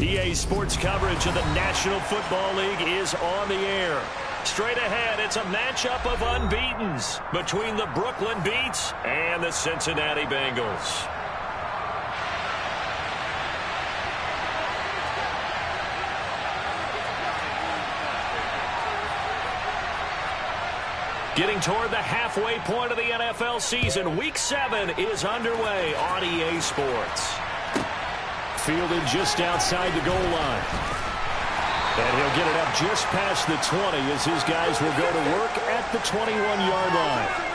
EA Sports coverage of the National Football League is on the air. Straight ahead, it's a matchup of unbeatens between the Brooklyn Beats and the Cincinnati Bengals. Getting toward the halfway point of the NFL season, Week 7 is underway on EA Sports. Fielded just outside the goal line. And he'll get it up just past the 20 as his guys will go to work at the 21-yard line.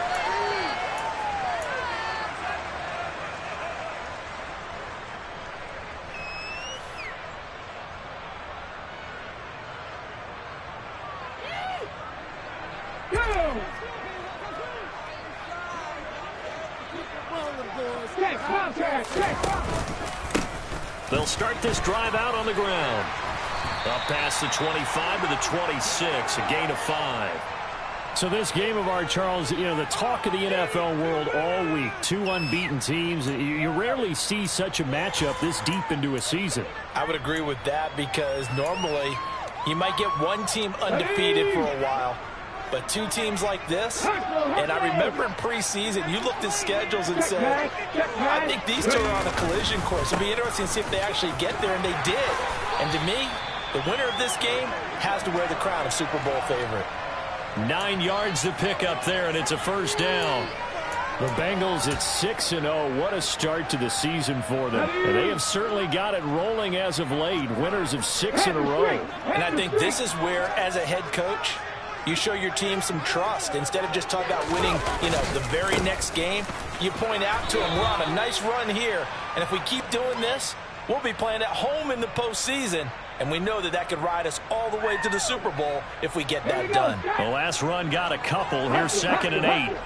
They'll start this drive out on the ground. Up past the 25 to the 26, a gain of 5. So this game of ours, Charles, you know, the talk of the NFL world all week. Two unbeaten teams. You rarely see such a matchup this deep into a season. I would agree with that because normally you might get one team undefeated for a while. But two teams like this, and I remember in preseason, you looked at schedules and said, I think these two are on a collision course. It'll be interesting to see if they actually get there, and they did. And to me, the winner of this game has to wear the crown of Super Bowl favorite. 9 yards to pick up there, and it's a first down. The Bengals at 6-0. What a start to the season for them. And they have certainly got it rolling as of late. Winners of 6 in a row. And I think this is where, as a head coach, you show your team some trust. Instead of just talking about winning, the very next game, you point out to them, we're on a nice run here. And if we keep doing this, we'll be playing at home in the postseason. And we know that could ride us all the way to the Super Bowl if we get that done. The last run got a couple. Here's 2nd and 8.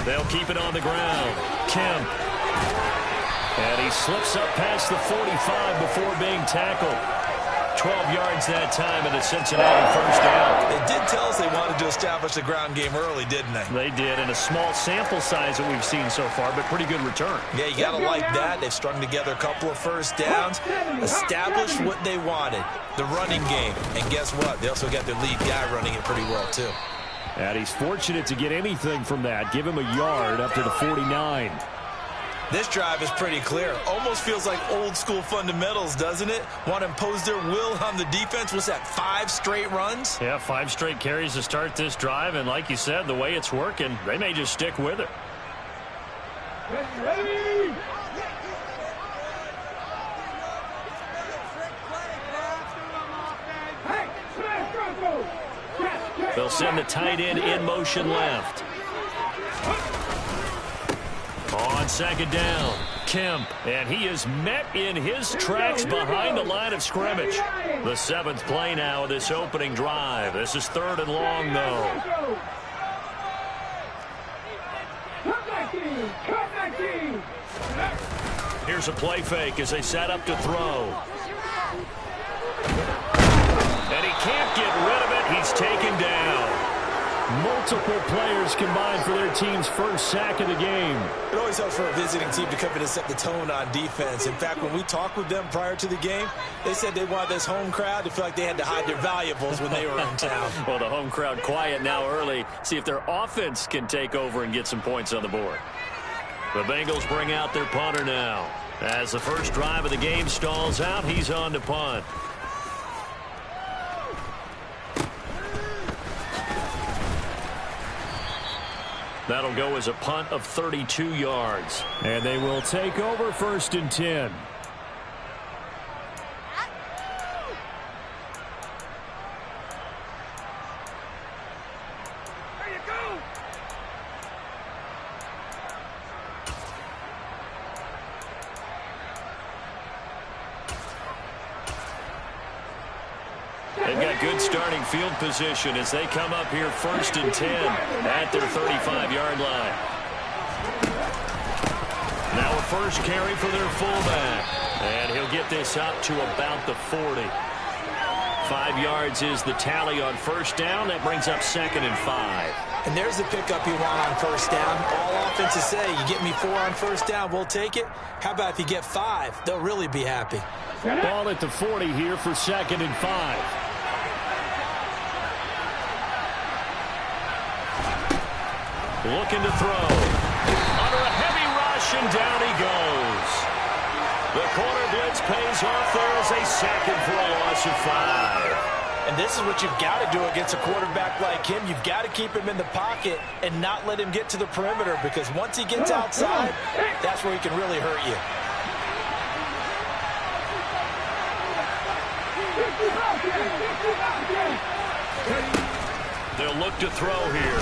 They'll keep it on the ground. Kemp. And he slips up past the 45 before being tackled. 12 yards that time, and a Cincinnati first down. They did tell us they wanted to establish the ground game early, didn't they? They did, and a small sample size that we've seen so far, but pretty good return. Yeah, you got to like that. They've strung together a couple of first downs, established what they wanted, the running game. And guess what? They also got their lead guy running it pretty well, too. And he's fortunate to get anything from that. Give him a yard up to the 49. This drive is pretty clear. Almost feels like old school fundamentals, doesn't it? Want to impose their will on the defense. What's that, 5 straight runs? Yeah, 5 straight carries to start this drive. And like you said, the way it's working, they may just stick with it. Ready. They'll send the tight end in motion left. On 2nd down, Kemp, and he is met in his tracks behind the line of scrimmage. The 7th play now of this opening drive. This is 3rd and long, though. Here's a play fake as they set up to throw. And he can't get rid of it. He's taken down. Multiple players combined for their team's first sack of the game. It always helps for a visiting team to come in and set the tone on defense. In fact, when we talked with them prior to the game, they said they wanted this home crowd to feel like they had to hide their valuables when they were in town. Well, the home crowd quiet now early. See if their offense can take over and get some points on the board. The Bengals bring out their punter now. As the first drive of the game stalls out, he's on to punt. That'll go as a punt of 32 yards. And they will take over 1st and 10. There you go. They've got good starting field position as they come up here 1st and 10 at their 35-yard line. Now a first carry for their fullback. And he'll get this up to about the 40. 5 yards is the tally on first down. That brings up 2nd and 5. And there's the pickup you want on first down. All offenses say, you get me 4 on first down, we'll take it. How about if you get 5? They'll really be happy. Ball at the 40 here for 2nd and 5. Looking to throw. Under a heavy rush, and down he goes. The corner blitz pays off. There is a second for a loss of 5. And this is what you've got to do against a quarterback like him. You've got to keep him in the pocket and not let him get to the perimeter, because once he gets outside, that's where he can really hurt you. They'll look to throw here.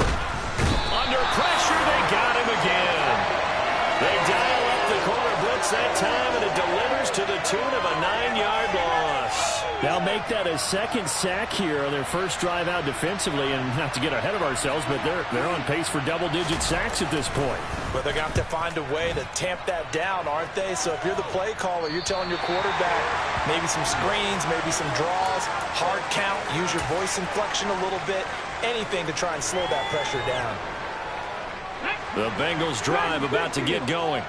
Under pressure, they got him again. They dial up the corner blitz that time, and it delivers to the tune of a 9-yard loss. They'll make that a second sack here on their first drive out defensively, and not to get ahead of ourselves, but they're on pace for double-digit sacks at this point. But they're going to have to find a way to tamp that down, aren't they? So if you're the play caller, you're telling your quarterback maybe some screens, maybe some draws, hard count, use your voice inflection a little bit, anything to try and slow that pressure down. The Bengals drive about to get going.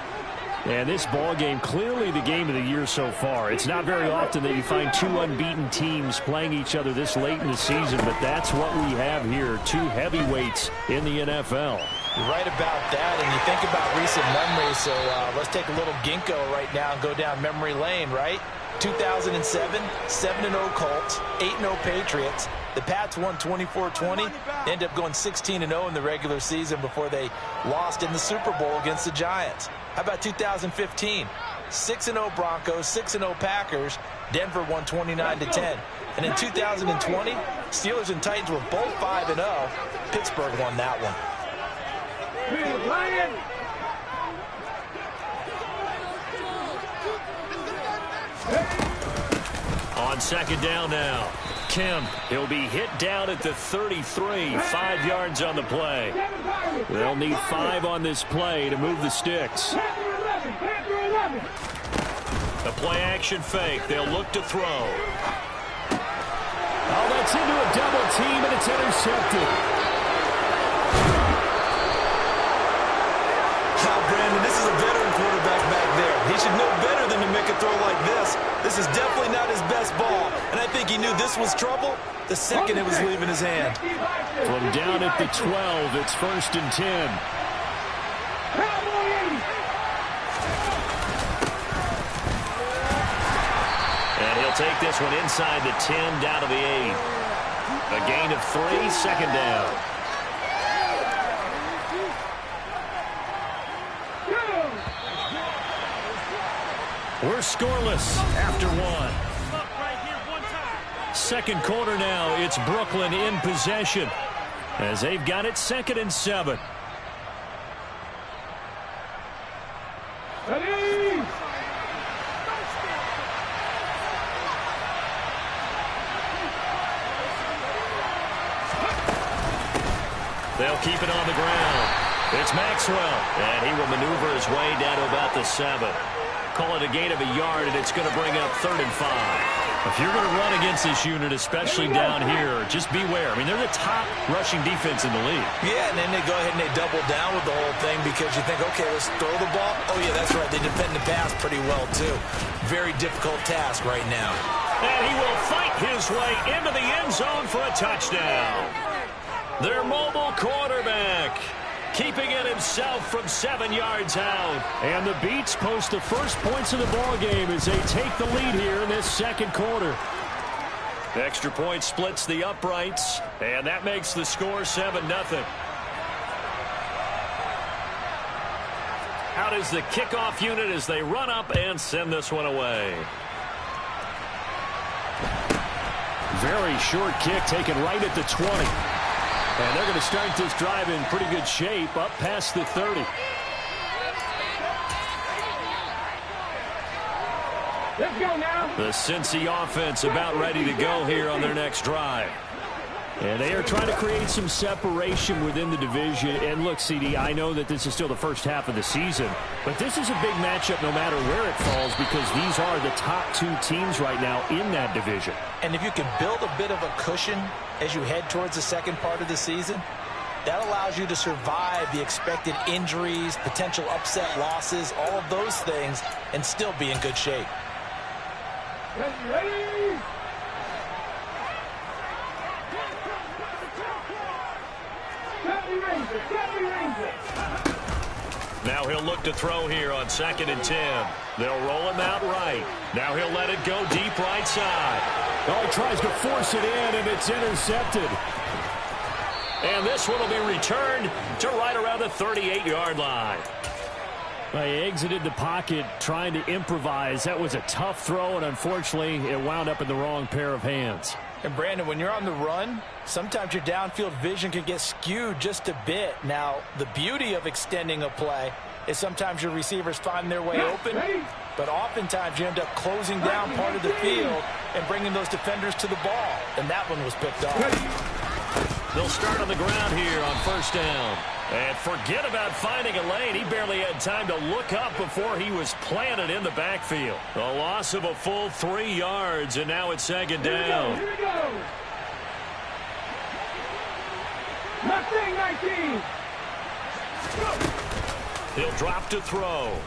And this ball game, clearly the game of the year so far. It's not very often that you find 2 unbeaten teams playing each other this late in the season, but that's what we have here, 2 heavyweights in the NFL. You're right about that, and you think about recent memories, so let's take a little ginkgo right now and go down memory lane, right? 2007, 7-0 Colts, 8-0 Patriots. The Pats won 24-20. They ended up going 16-0 in the regular season before they lost in the Super Bowl against the Giants. How about 2015? 6-0 Broncos, 6-0 Packers. Denver won 29-10. And in 2020, Steelers and Titans were both 5-0. Pittsburgh won that one. On second down now, Kim, he'll be hit down at the 33, 5 yards on the play. They'll need 5 on this play to move the sticks. The play action fake, they'll look to throw. Oh, that's into a double team, and it's intercepted. Brandon, this is a veteran quarterback back there. He should know better than to make a throw like this. This is definitely not his best ball, and I think he knew this was trouble the second it was leaving his hand. From down at the 12, it's 1st and 10. And he'll take this one inside the 10, down to the 8. A gain of 3, 2nd down. We're scoreless after 1. Second quarter now, it's Brooklyn in possession as they've got it 2nd and 7. They'll keep it on the ground. It's Maxwell, and he will maneuver his way down to about the 7. Call it a gain of a yard, and it's going to bring up 3rd and 5. If you're going to run against this unit, especially down here, just beware. I mean, they're the top rushing defense in the league. Yeah, and then they go ahead and they double down with the whole thing because you think, okay, let's throw the ball. Oh, yeah, that's right. They defend the pass pretty well, too. Very difficult task right now. And he will fight his way into the end zone for a touchdown. Their mobile quarterback, keeping it himself from 7 yards out. And the Beats post the first points of the ball game as they take the lead here in this second quarter. Extra point splits the uprights, and that makes the score 7-0. Out is the kickoff unit as they run up and send this one away. Very short kick taken right at the 20. And they're going to start this drive in pretty good shape, up past the 30. Let's go now. The Cincy offense about ready to go here on their next drive. And they are trying to create some separation within the division. And look, CD, I know that this is still the first half of the season, but this is a big matchup no matter where it falls because these are the top two teams right now in that division. And if you can build a bit of a cushion as you head towards the second part of the season, that allows you to survive the expected injuries, potential upset losses, all of those things, and still be in good shape. Ready? Now he'll look to throw here on 2nd and 10. They'll roll him out right. Now he'll let it go deep right side. Oh, he tries to force it in, and it's intercepted. And this one will be returned to right around the 38-yard line. They exited the pocket trying to improvise. That was a tough throw, and unfortunately, it wound up in the wrong pair of hands. And, Brandon, when you're on the run, sometimes your downfield vision can get skewed just a bit. Now, the beauty of extending a play is sometimes your receivers find their way open, but oftentimes you end up closing down part of the field and bringing those defenders to the ball. And that one was picked off. They'll start on the ground here on 1st down. And forget about finding a lane. He barely had time to look up before he was planted in the backfield. A loss of a full 3 yards, and now it's 2nd down. Here we go. 19. He'll drop to throw.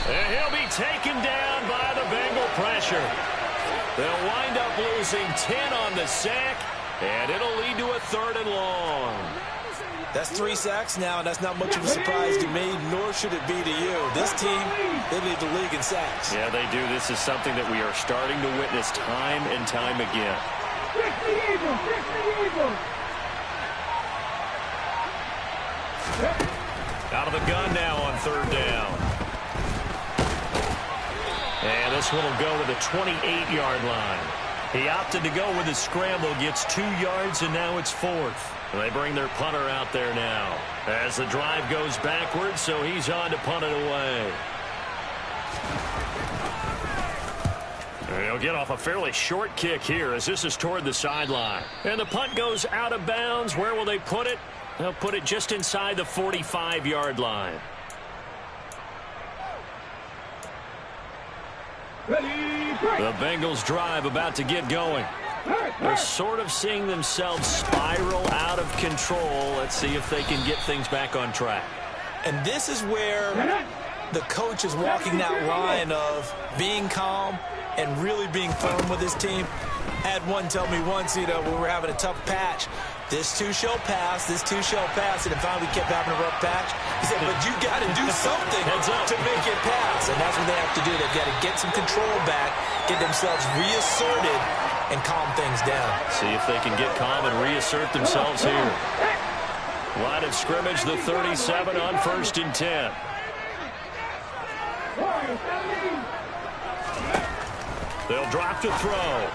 And he'll be taken down by the Bengal pressure. They'll wind up losing 10 on the sack, and it'll lead to a 3rd and long. That's 3 sacks now, and that's not much of a surprise to me, nor should it be to you. This team, they lead the league in sacks. Yeah, they do. This is something that we are starting to witness time and time again. 60 Eagles. Out of the gun now on 3rd down. And this one will go to the 28-yard line. He opted to go with his scramble, gets 2 yards, and now it's 4th. They bring their punter out there now as the drive goes backwards, so he's on to punt it away. And he'll get off a fairly short kick here as this is toward the sideline. And the punt goes out of bounds. Where will they put it? They'll put it just inside the 45-yard line. The Bengals drive about to get going. They're sort of seeing themselves spiral out of control. Let's see if they can get things back on track. And this is where the coach is walking that line of being calm and really being firm with his team. Had one tell me once, when we were having a tough patch, this too shall pass, this too shall pass, and finally we kept having a rough patch. He said, but you got to do something to make it pass, and that's what they have to do. They've got to get some control back, get themselves reasserted, and calm things down. See if they can get calm and reassert themselves here. Line of scrimmage, the 37 on 1st and 10. They'll drop to throw.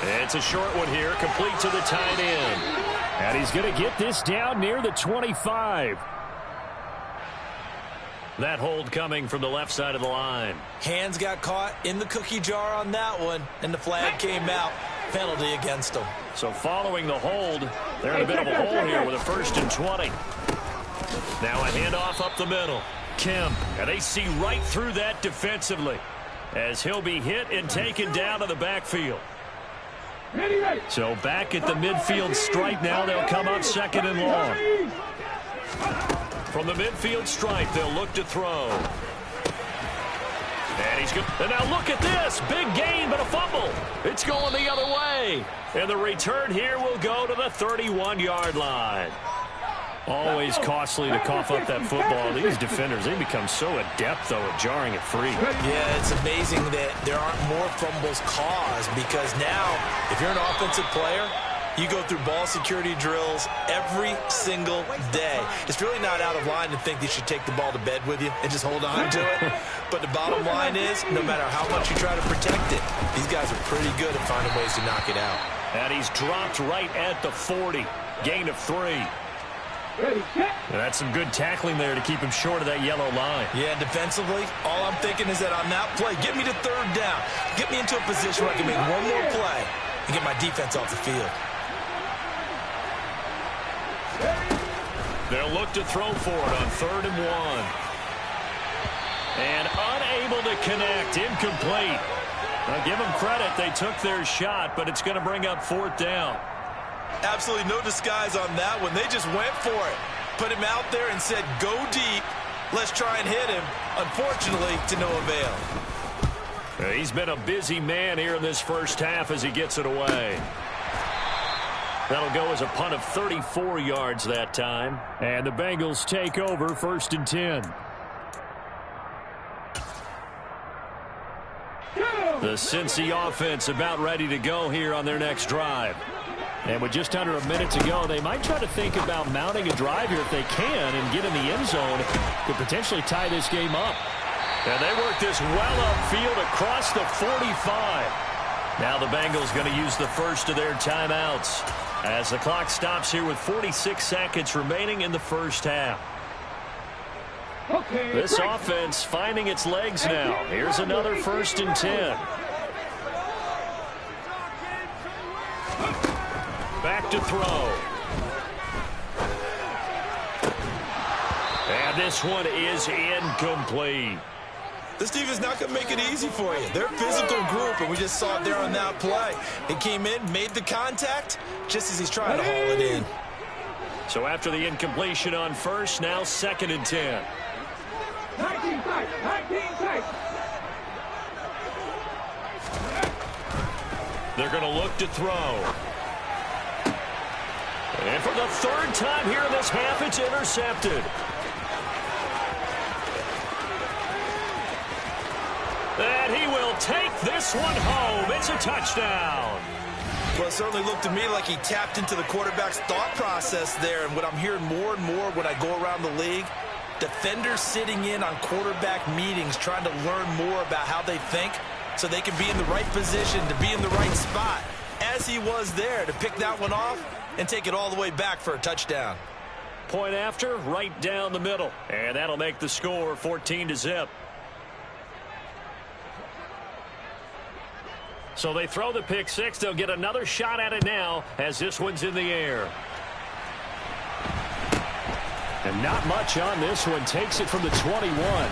It's a short one here, complete to the tight end. And he's going to get this down near the 25. That hold coming from the left side of the line. Hands got caught in the cookie jar on that one, and the flag came out. Penalty against them. So following the hold, they're in a bit of a hole here with a 1st and 20. Now a handoff up the middle. Kemp, and they see right through that defensively as he'll be hit and taken down to the backfield. So back at the midfield stripe now, they'll come up 2nd and long. From the midfield stripe, they'll look to throw. And he's good. And now look at this. Big gain, but a fumble. It's going the other way. And the return here will go to the 31-yard line. Always costly to cough up that football. These defenders, they become so adept, though, at jarring it free. Yeah, it's amazing that there aren't more fumbles caused because now, if you're an offensive player, you go through ball security drills every single day. It's really not out of line to think that you should take the ball to bed with you and just hold on to it. But the bottom line is, no matter how much you try to protect it, these guys are pretty good at finding ways to knock it out. And he's dropped right at the 40. Gain of 3. And that's some good tackling there to keep him short of that yellow line. Yeah, defensively, all I'm thinking is that on that play, get me to 3rd down. Get me into a position where I can make one more play. and get my defense off the field. They'll look to throw for it on 3rd and 1. And unable to connect. Incomplete. Now give them credit. They took their shot, but it's going to bring up 4th down. Absolutely no disguise on that one. They just went for it. Put him out there and said, go deep. Let's try and hit him. Unfortunately, to no avail. He's been a busy man here in this first half as he gets it away. That'll go as a punt of 34 yards that time. And the Bengals take over 1st and 10. The Cincy offense about ready to go here on their next drive. And with just under a minute to go, they might try to think about mounting a drive here if they can and get in the end zone. Could potentially tie this game up. And they work this well upfield across the 45. Now the Bengals going to use the first of their timeouts as the clock stops here with 46 seconds remaining in the first half. This offense finding its legs now. Here's another 1st and 10. Back to throw. And this one is incomplete. This defense is not going to make it easy for you. They're a physical group, and we just saw it there on that play. He came in, made the contact, just as he's trying to haul it in. So after the incompletion on 1st, now 2nd and 10. 19 tight, 19 tight. They're going to look to throw. And for the 3rd time here in this half, it's intercepted. And he will take this one home. It's a touchdown. Well, it certainly looked to me like he tapped into the quarterback's thought process there. And what I'm hearing more and more when I go around the league, defenders sitting in on quarterback meetings trying to learn more about how they think so they can be in the right position to be in the right spot, as he was there to pick that one off and take it all the way back for a touchdown. Point after, right down the middle. And that'll make the score 14-0. So they throw the pick six. They'll get another shot at it now as this one's in the air. And not much on this one. Takes it from the 21.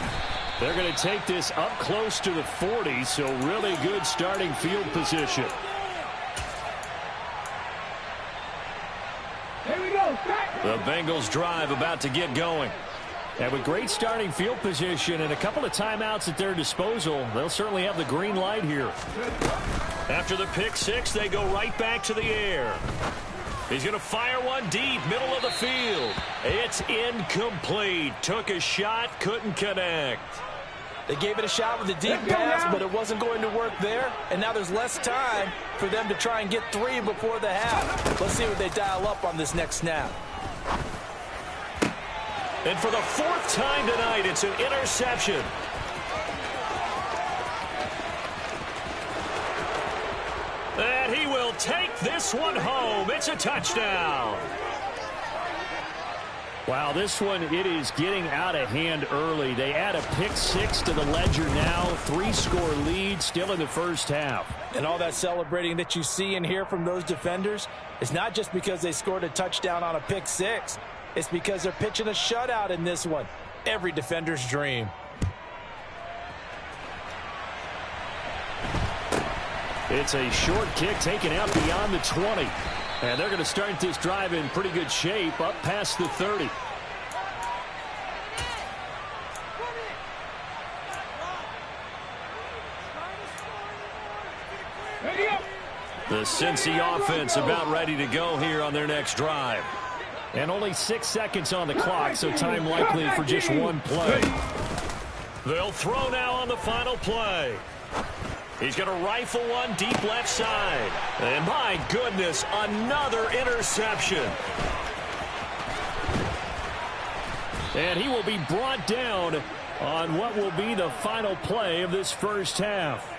They're going to take this up close to the 40, so really good starting field position. Here we go. The Bengals drive about to get going. And with great starting field position and a couple of timeouts at their disposal, they'll certainly have the green light here. After the pick six, they go right back to the air. He's going to fire one deep, middle of the field. It's incomplete. Took a shot, couldn't connect. They gave it a shot with a deep pass, but it wasn't going to work there. And now there's less time for them to try and get 3 before the half. Let's see what they dial up on this next snap. And for the 4th time tonight, it's an interception. And he will take this one home. It's a touchdown. Wow, this one, it is getting out of hand early. They add a pick six to the ledger now. 3-score lead still in the first half. And all that celebrating that you see and hear from those defenders is not just because they scored a touchdown on a pick six. It's because they're pitching a shutout in this one. Every defender's dream. It's a short kick taken out beyond the 20. And they're going to start this drive in pretty good shape up past the 30. The Cincy offense about ready to go here on their next drive. And only 6 seconds on the clock, so time likely for just one play. They'll throw now on the final play. He's going to rifle one deep left side. And my goodness, another interception. And he will be brought down on what will be the final play of this first half.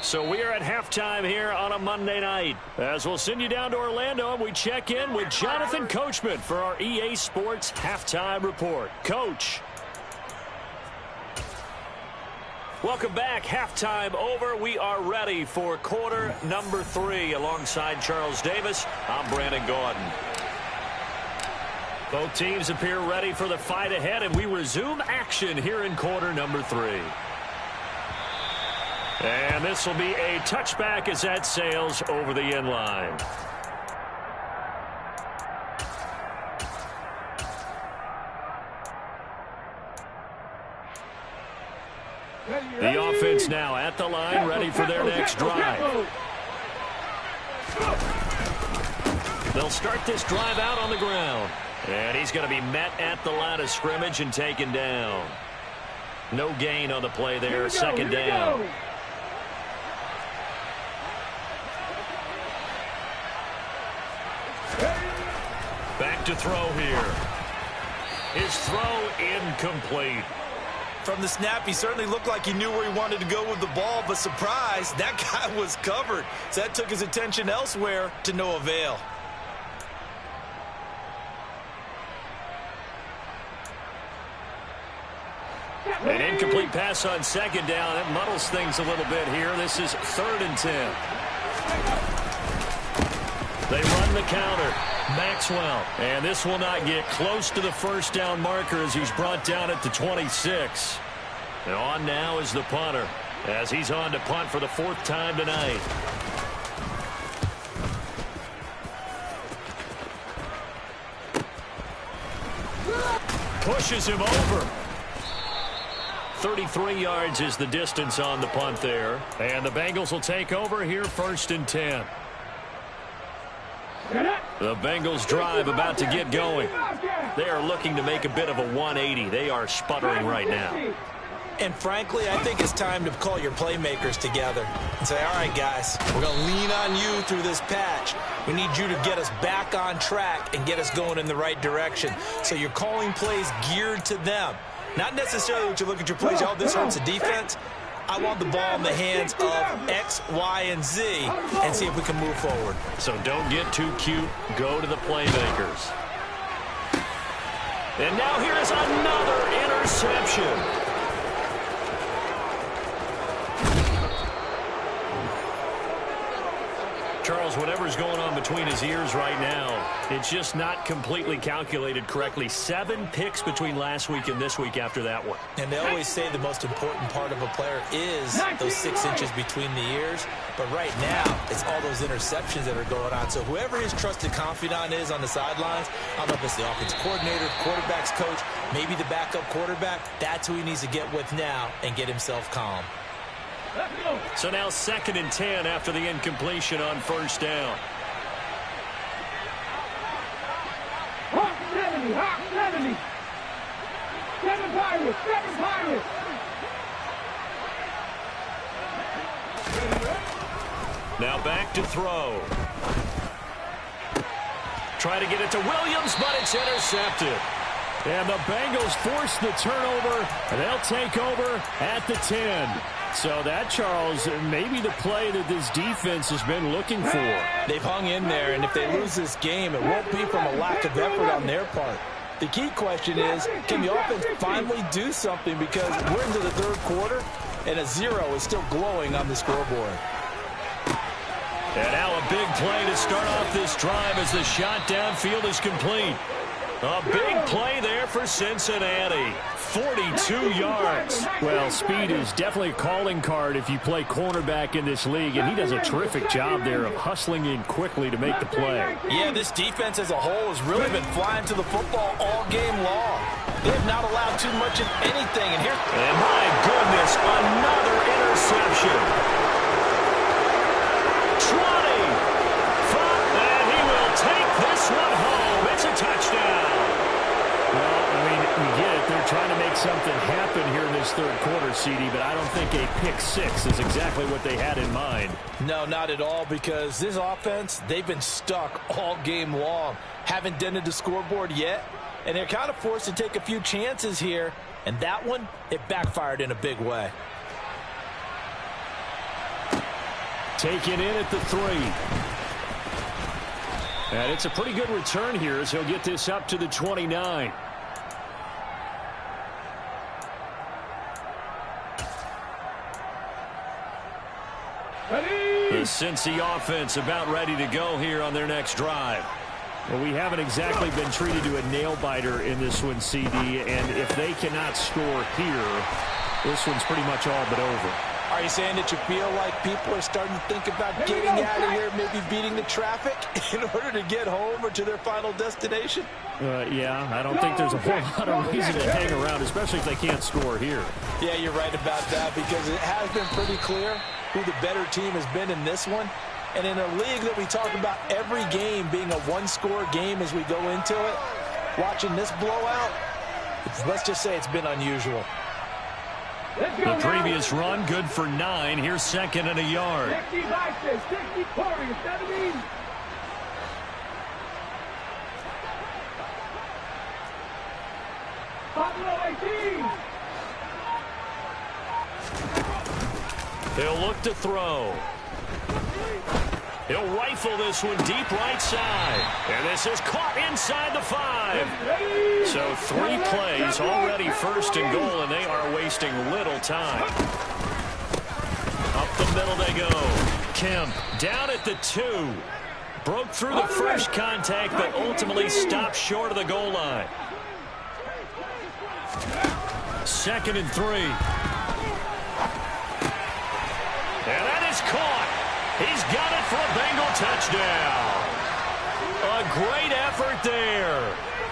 So we are at halftime here on a Monday night. As we'll send you down to Orlando, and we check in with Jonathan Coachman for our EA Sports Halftime Report. Coach. Welcome back. Halftime over. We are ready for quarter number 3. Alongside Charles Davis, I'm Brandon Gaudin. Both teams appear ready for the fight ahead, and we resume action here in quarter number 3. And this will be a touchback as that sails over the end line. The offense now at the line, ready for their next drive. They'll start this drive out on the ground. And he's going to be met at the line of scrimmage and taken down. No gain on the play there, second down. Back to throw here. His throw incomplete. From the snap, he certainly looked like he knew where he wanted to go with the ball, but surprise, that guy was covered. So that took his attention elsewhere to no avail. An incomplete pass on second down. That muddles things a little bit here. This is 3rd and 10. They run the counter. Maxwell. And this will not get close to the first down marker as he's brought down at the 26. And on now is the punter as he's on to punt for the 4th time tonight. Pushes him over. 33 yards is the distance on the punt there. And the Bengals will take over here 1st and 10. The Bengals drive about to get going. They are looking to make a bit of a 180. They are sputtering right now. And frankly, I think it's time to call your playmakers together and say, all right, guys, we're going to lean on you through this patch. We need you to get us back on track and get us going in the right direction. So you're calling plays geared to them. Not necessarily what you look at your plays, oh, this hurts the defense. I want the ball in the hands of X, Y, and Z and see if we can move forward. So don't get too cute. Go to the playmakers. And now here is another interception. Charles, whatever's going on between his ears right now, it's just not completely calculated correctly. 7 picks between last week and this week after that one. And they always say the most important part of a player is those 6 inches between the ears. But right now, it's all those interceptions that are going on. So whoever his trusted confidant is on the sidelines, I don't know if it's the offensive coordinator, quarterback's coach, maybe the backup quarterback, that's who he needs to get with now and get himself calm. So now 2nd and 10 after the incompletion on 1st down. Hawk 70, Hawk 70. 7 Pirates, 7 Pirates. Now back to throw. Try to get it to Williams, but it's intercepted. And the Bengals force the turnover, and they'll take over at the 10. So that, Charles, may be the play that this defense has been looking for. They've hung in there, and if they lose this game, it won't be from a lack of effort on their part. The key question is, can the offense finally do something, because we're into the 3rd quarter, and a 0 is still glowing on the scoreboard. And now a big play to start off this drive as the shot downfield is complete. A big play there for Cincinnati. 42 yards. Well, speed is definitely a calling card if you play cornerback in this league, and he does a terrific job there of hustling in quickly to make the play. Yeah, this defense as a whole has really been flying to the football all game long. They have not allowed too much of anything. And my goodness, another interception. 20. And he will take this one home. It's a touchdown. Well, I mean, we get it. They're trying to make something happen here in this 3rd quarter, CD, but I don't think a pick 6 is exactly what they had in mind. No, not at all, because this offense, they've been stuck all game long. Haven't dented the scoreboard yet, and they're kind of forced to take a few chances here, and that one, it backfired in a big way. Taken in at the 3. And it's a pretty good return here as he'll get this up to the 29. Cincy offense about ready to go here on their next drive. Well, we haven't exactly been treated to a nail-biter in this one, CD, and if they cannot score here, this one's pretty much all but over. Are you saying that you feel like people are starting to think about getting out of here, maybe beating the traffic in order to get home or to their final destination? Yeah, I don't think there's a whole lot of reason to hang around, especially if they can't score here. Yeah, you're right about that, because it has been pretty clear who the better team has been in this one. And in a league that we talk about every game being a one-score game as we go into it, watching this blowout, let's just say it's been unusual. The previous run, good for 9. Here's second and a yard. 60 Vices, 60 Corey, 70. Pablo 18. He'll look to throw. He'll rifle this one deep right side. And this is caught inside the 5. So 3 plays already first and goal, and they are wasting little time. Up the middle they go. Kemp down at the 2. Broke through the first contact, but ultimately stopped short of the goal line. Second and 3. And that is caught. He's got it for a Bengal touchdown. A great effort there.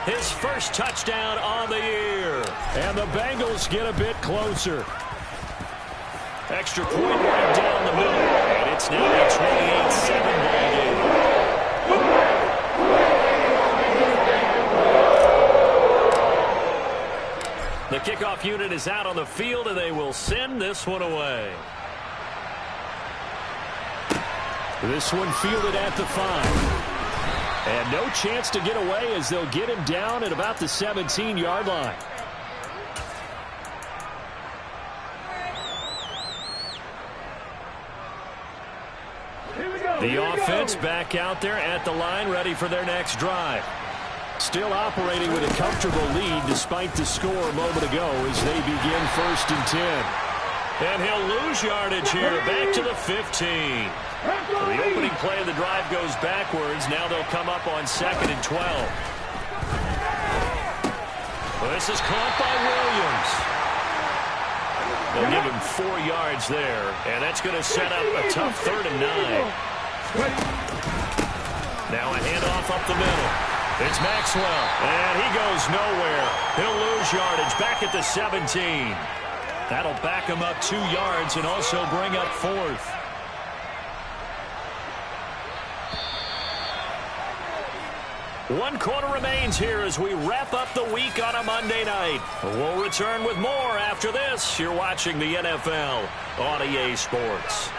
His first touchdown on the year. And the Bengals get a bit closer. Extra point right down the middle. And it's now a 28-7 ball game. The kickoff unit is out on the field, and they will send this one away. This one fielded at the 5. And no chance to get away as they'll get him down at about the 17-yard line. The offense back out there at the line, ready for their next drive. Still operating with a comfortable lead despite the score a moment ago as they begin 1st and 10. And he'll lose yardage here, back to the 15. Well, the opening play of the drive goes backwards. Now they'll come up on 2nd and 12. Well, this is caught by Williams. They'll give him 4 yards there, and that's going to set up a tough 3rd and 9. Now a handoff up the middle. It's Maxwell, and he goes nowhere. He'll lose yardage back at the 17. That'll back him up 2 yards and also bring up 4th. One quarter remains here as we wrap up the week on a Monday night. We'll return with more after this. You're watching the NFL on EA Sports.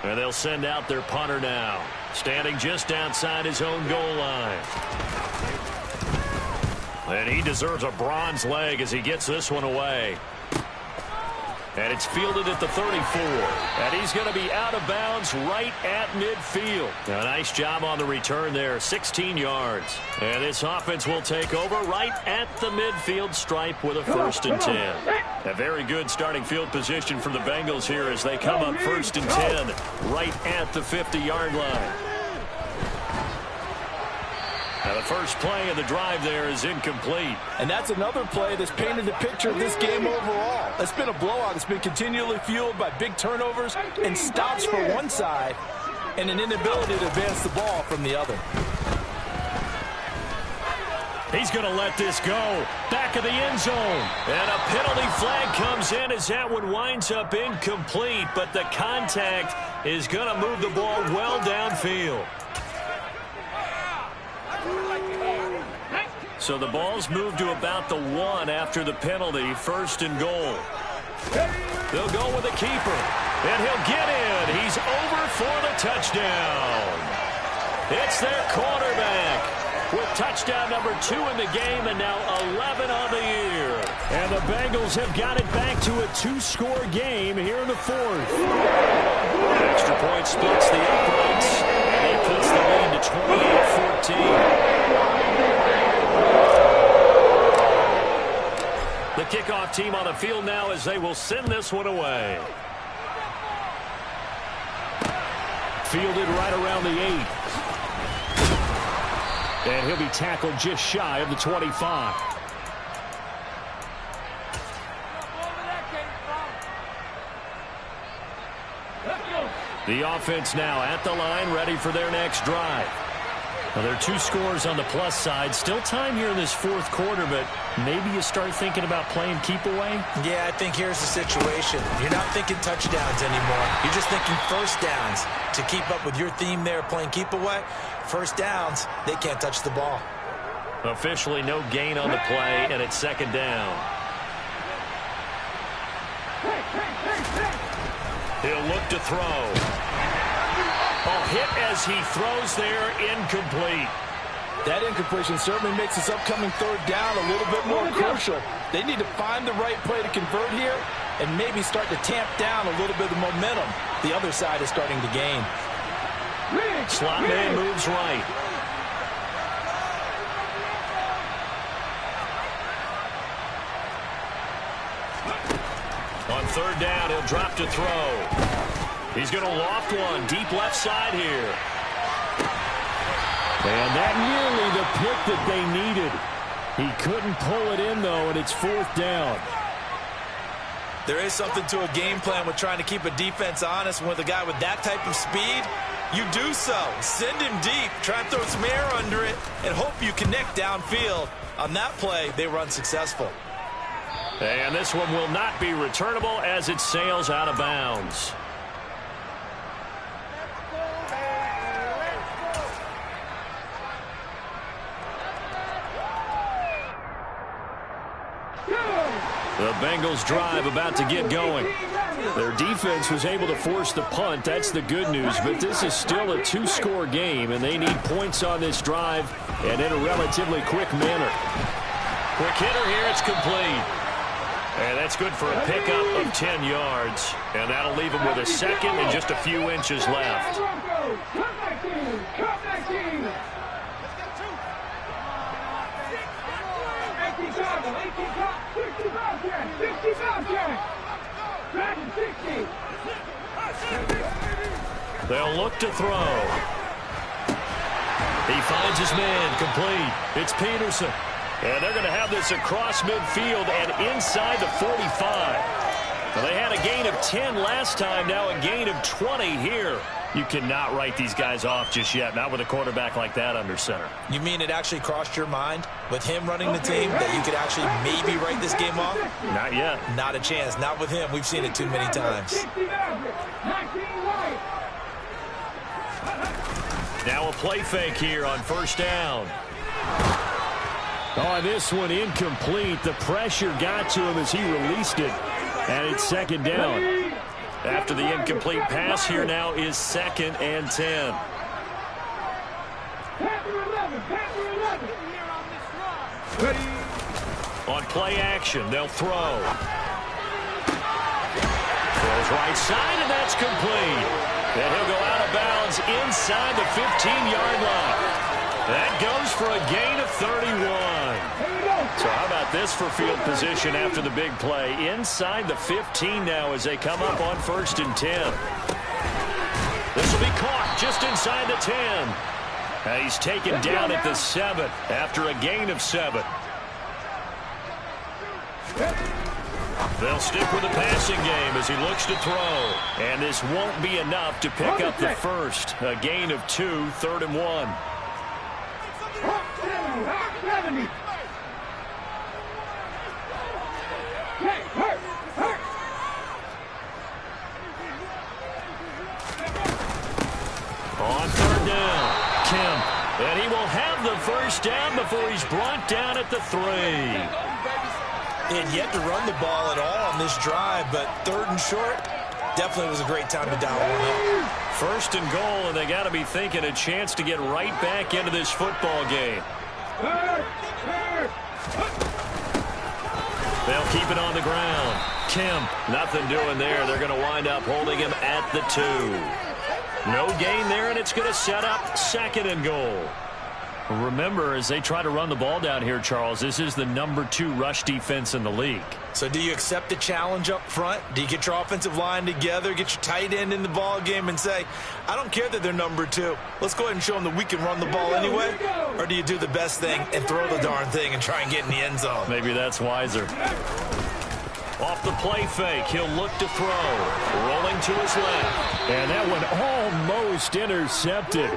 And they'll send out their punter now, standing just outside his own goal line. And he deserves a bronze leg as he gets this one away. And it's fielded at the 34. And he's going to be out of bounds right at midfield. A nice job on the return there, 16 yards. And this offense will take over right at the midfield stripe with a 1st and 10. A very good starting field position for the Bengals here as they come up 1st and 10 right at the 50-yard line. Now the first play of the drive there is incomplete. And that's another play that's painted the picture of this game overall. It's been a blowout. It's been continually fueled by big turnovers and stops for one side and an inability to advance the ball from the other. He's going to let this go. Back of the end zone. And a penalty flag comes in as that one winds up incomplete. But the contact is going to move the ball well downfield. So the ball's moved to about the 1 after the penalty, 1st and goal. They'll go with the keeper, and he'll get in. He's over for the touchdown. It's their quarterback with touchdown number 2 in the game and now 11 on the year. And the Bengals have got it back to a 2-score game here in the 4th. Extra point splits the uprights, and he puts the lead to 28-14. The kickoff team on the field now as they will send this one away. Fielded right around the 8. And he'll be tackled just shy of the 25. The offense now at the line, ready for their next drive. Now, there are 2 scores on the plus side. Still time here in this fourth quarter, but maybe you start thinking about playing keep away? Yeah, I think here's the situation. You're not thinking touchdowns anymore. You're just thinking first downs. To keep up with your theme there, playing keep away, first downs, they can't touch the ball. Officially no gain on the play, and it's second down. He'll look to throw. Hit as he throws there, incomplete. That incompletion certainly makes this upcoming third down a little bit more crucial. They need to find the right play to convert here and maybe start to tamp down a little bit of momentum the other side is starting to gain. Slot man moves right. On third down, he'll drop to throw. He's going to loft one deep left side here. And that nearly the pick that they needed. He couldn't pull it in, though, and it's fourth down. There is something to a game plan with trying to keep a defense honest. With a guy with that type of speed, you do so. Send him deep. Try and throw some air under it and hope you connect downfield. On that play, they were unsuccessful. And this one will not be returnable as it sails out of bounds. The Bengals drive about to get going. Their defense was able to force the punt. That's the good news, but this is still a 2-score game, and they need points on this drive and in a relatively quick manner. Quick hitter here, it's complete. And that's good for a pickup of 10 yards. And that'll leave them with a second and just a few inches left. They'll look to throw. He finds his man, complete. It's Peterson. And they're going to have this across midfield and inside the 45. Well, they had a gain of 10 last time, now a gain of 20 here. You cannot write these guys off just yet, not with a quarterback like that under center. You mean it actually crossed your mind with him running the team that you could actually maybe write this game off? Not yet. Not a chance. Not with him. We've seen it too many times. Now a play fake here on first down. Oh, this one incomplete. The pressure got to him as he released it. And it's second down. After the incomplete pass, here now is 2nd and 10. On play action, they'll throw. Throws right side, and that's complete. And he'll go out of bounds inside the 15-yard line. That goes for a gain of 31. So how about this for field position after the big play? Inside the 15 now as they come up on 1st and 10. This will be caught just inside the 10. And he's taken down at the 7 after a gain of 7. They'll stick with the passing game as he looks to throw. And this won't be enough to pick up the first. A gain of 2, 3rd and 1. On 3rd down, Kemp. And he will have the first down before he's brought down at the 3. They had yet to run the ball at all on this drive, but 3rd and short, definitely was a great time to dial one up. 1st and goal, and they got to be thinking a chance to get right back into this football game. They'll keep it on the ground. Kemp, nothing doing there. They're going to wind up holding him at the 2. No gain there, and it's going to set up 2nd and goal. Remember, as they try to run the ball down here, Charles, this is the #2 rush defense in the league. So do you accept the challenge up front? Do you get your offensive line together, get your tight end in the ball game and say, I don't care that they're #2. Let's go ahead and show them that we can run the ball anyway? Or do you do the best thing and throw the darn thing and try and get in the end zone? Maybe that's wiser. Off the play fake, he'll look to throw. Rolling to his left. And that one almost intercepted.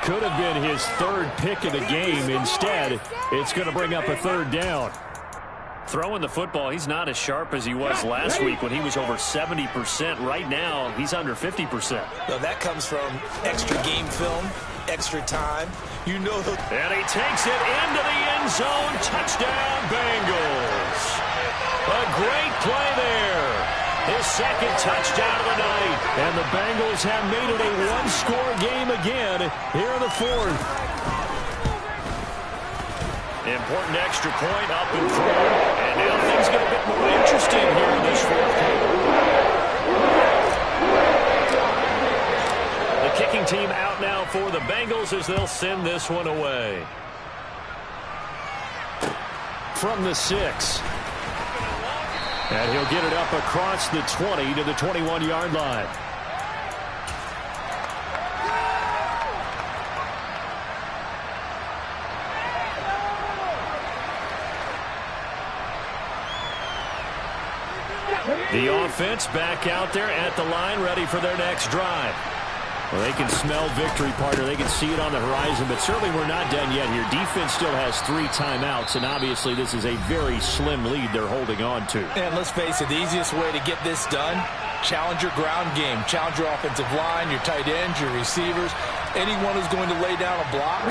Could have been his 3rd pick of the game. Instead, it's going to bring up a 3rd down. Throwing the football, he's not as sharp as he was last week when he was over 70%. Right now, he's under 50%. Now that comes from extra game film, extra time. You know. And he takes it into the end zone. Touchdown, Bengals. A great play there. His 2nd touchdown of the night. And the Bengals have made it a 1-score game again here in the 4th. Important extra point up and through. And now things get a bit more interesting here in this 4th quarter. The kicking team out now for the Bengals as they'll send this one away. From the 6. And he'll get it up across the 20 to the 21-yard line. The offense back out there at the line, ready for their next drive. Well, they can smell victory, partner. They can see it on the horizon, but certainly we're not done yet here. Defense still has 3 timeouts, and obviously this is a very slim lead they're holding on to. And let's face it, the easiest way to get this done, challenge your ground game. Challenge your offensive line, your tight ends, your receivers, anyone who's going to lay down a block.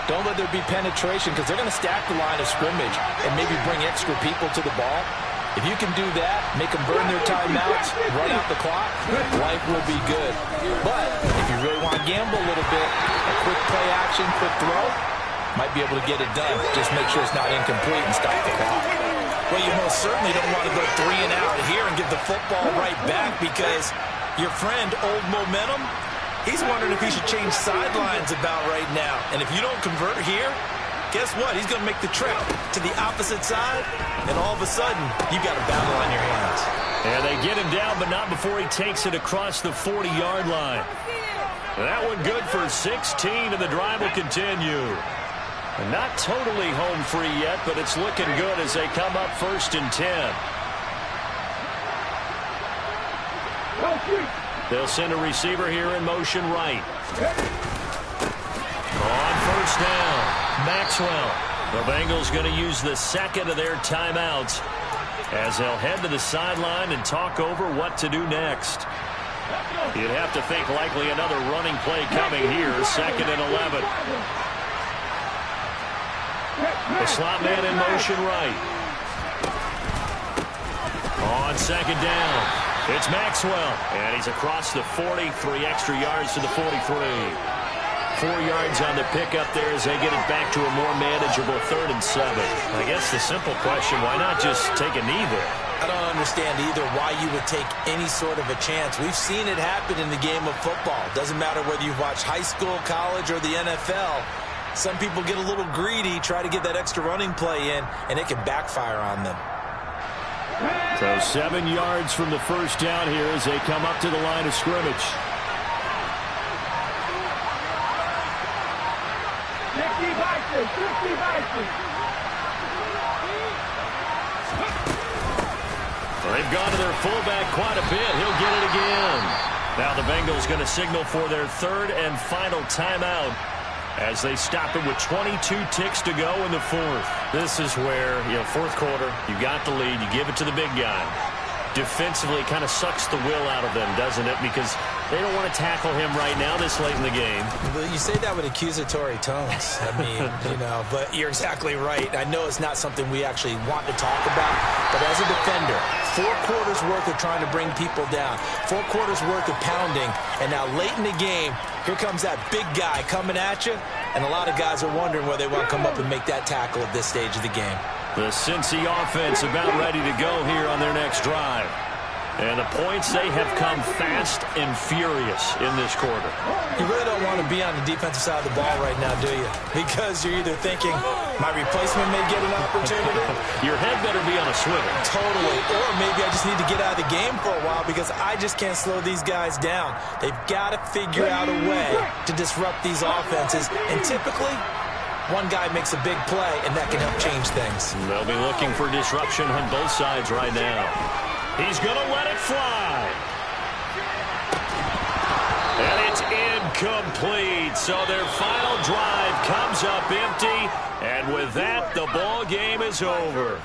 Don't let there be penetration because they're going to stack the line of scrimmage and maybe bring extra people to the ball. If you can do that, make them burn their timeouts, run out the clock, life will be good. But if you really want to gamble a little bit, a quick play action, quick throw, might be able to get it done. Just make sure it's not incomplete and stop the clock. Well, you most certainly don't want to go 3 and out here and give the football right back because your friend, Old Momentum, he's wondering if he should change sidelines about right now. And if you don't convert here, guess what? He's going to make the trip to the opposite side, and all of a sudden, you've got a battle on your hands. And they get him down, but not before he takes it across the 40-yard line. That one good for 16, and the drive will continue. And not totally home free yet, but it's looking good as they come up 1st and 10. They'll send a receiver here in motion right. On 1st down, Maxwell. The Bengals going to use the 2nd of their timeouts as they'll head to the sideline and talk over what to do next. You'd have to think likely another running play coming here, 2nd and 11. The slot man in motion right. On 2nd down, it's Maxwell, and he's across the 40, 3 extra yards to the 43. 4 yards on the pickup there as they get it back to a more manageable 3rd and 7. I guess the simple question, why not just take a knee there? I don't understand either why you would take any sort of a chance. We've seen it happen in the game of football. Doesn't matter whether you watch high school, college, or the NFL. Some people get a little greedy, try to get that extra running play in, and it can backfire on them. So 7 yards from the 1st down here as they come up to the line of scrimmage. They've gone to their fullback quite a bit. He'll get it again. Now the Bengals going to signal for their 3rd and final timeout as they stop it with 22 ticks to go in the 4th. This is where, 4th quarter, you got the lead, you give it to the big guy. Defensively, kind of sucks the will out of them, doesn't it? Because they don't want to tackle him right now this late in the game. Well, you say that with accusatory tones. I mean, but you're exactly right. I know it's not something we actually want to talk about, but as a defender, 4 quarters worth of trying to bring people down, 4 quarters worth of pounding, and now late in the game, here comes that big guy coming at you, and a lot of guys are wondering whether they want to come up and make that tackle at this stage of the game. The Cincy offense about ready to go here on their next drive. And the points, they have come fast and furious in this quarter. You really don't want to be on the defensive side of the ball right now, do you? Because you're either thinking, my replacement may get an opportunity. Your head better be on a swivel. Totally. Or maybe I just need to get out of the game for a while because I just can't slow these guys down. They've got to figure out a way to disrupt these offenses. And typically, one guy makes a big play, and that can help change things. They'll be looking for disruption on both sides right now. He's going to let it fly. And it's incomplete. So their final drive comes up empty. And with that, the ball game is over.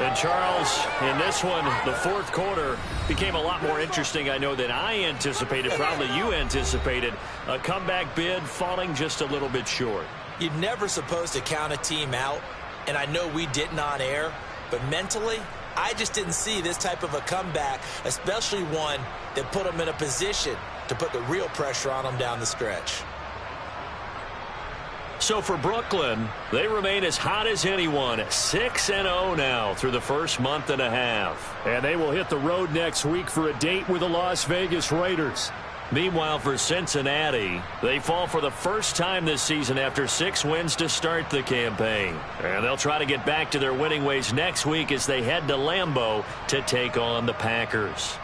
And Charles, in this one, the fourth quarter became a lot more interesting, I know, than I anticipated. Probably you anticipated. A comeback bid falling just a little bit short. You're never supposed to count a team out, and I know we didn't on air, but mentally, I just didn't see this type of a comeback, especially one that put them in a position to put the real pressure on them down the stretch. So for Brooklyn, they remain as hot as anyone, 6-0 now through the first month and a half. And they will hit the road next week for a date with the Las Vegas Raiders. Meanwhile, for Cincinnati, they fall for the first time this season after 6 wins to start the campaign. And they'll try to get back to their winning ways next week as they head to Lambeau to take on the Packers.